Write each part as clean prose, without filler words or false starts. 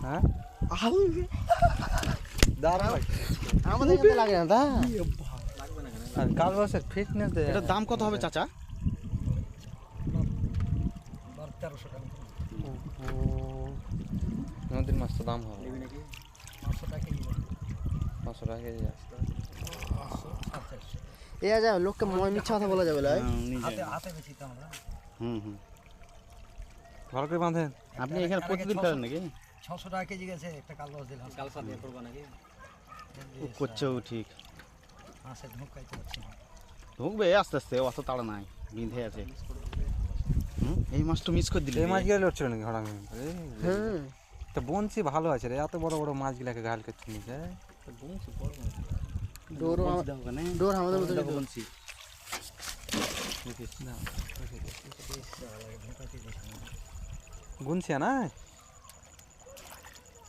হ্যাঁ আমাদের কাছে লাগে না তা আর কাল বছর ফিটনেস দেয়। এটার দাম কত হবে চাচা? 1300 টাকা। নদীর মাছ তো দাম হবে 500 টাকা কেজি। 500 টাকা কেজি আসতো। এ যা লোককে ময় মিথ্যা কথা বলা যাবে না। হাতে হাতে বেশি তো আমরা। ভালো করে বাঁধেন। আপনি এখানে প্রতিদিন ফেলেন নাকি? 600 টাকা কেজি গেছে একটা কালবাস দিলাম। কালসা দিয়ে করব নাকি? করছেও ঠিক। মাছের মুখ খাইতে পারছি না। ঢুকবে আস্তে আস্তে, অত তাড়া নাই, বিঁধে আছে। এই মাছটা মিস করে দিলে। এই মাছগুলো লড়ছিল নাকি হড়ামি? হ্যাঁ তো বনছি ভালো আছে রে, এত বড় বড় মাছগুলাকে ঘাল করতে নিছে। বংশী বড় মাছ। ডোর আমাদের মতো বংশী গুনছে না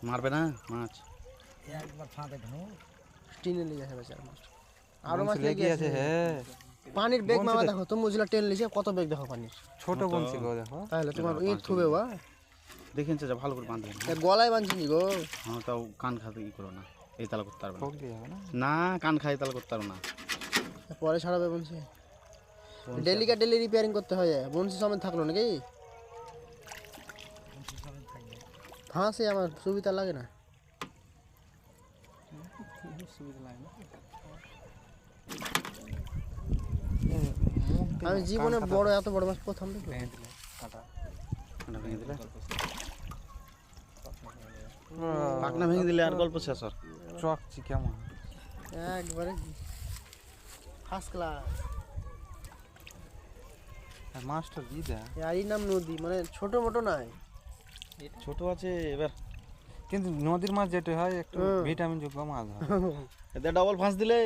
মারবে না মাছ। একবার ফাঁদে ঢো টিনে লেগে আছে বেচারা মাছ। আরো মাছ মাছ লেগে আছে। হ্যাঁ পানির বেগ মামা দেখো, তুমি বুঝলা টেন লিছে কত বেগ দেখো পানির। ছোট বনছি গো দেখো। তাহলে তোমার ইট থুবে বা দেখেন চাচা ভালো করে বাঁধবেন। গলায় বাঁধছিনি গো। হ্যাঁ তাও কান খাতে কি করো না, এই তালা করতে পারবে ঠক দিয়ে হবে না। না, কান খাই তালা করতে পারবে না। পরে ছাড়াবে বলছে ডেলি রিপেয়ারিং করতে হয়। বনসি সমেত থাকলো নাকি? হ্যাঁ সে আমার সুবিধা লাগে না। আমি জীবনে বড় এত বড় মাছ প্রথম দেখি। কাঁটা ভেঙে দিলে, পাকনা ভেঙে দিলে আর গল্প শেষ। আর চকছি কেমন একবারে ফার্স্ট ক্লাস। মাছটা দি দেয় এরই নাম নদী, মানে ছোট মোটো নাই, ছোট আছে এবার। কিন্তু নদীর মাছ যেটা হয় একটু ভিটামিন যুক্ত মাছ হয়। এতে ডবল ফাঁস দিলে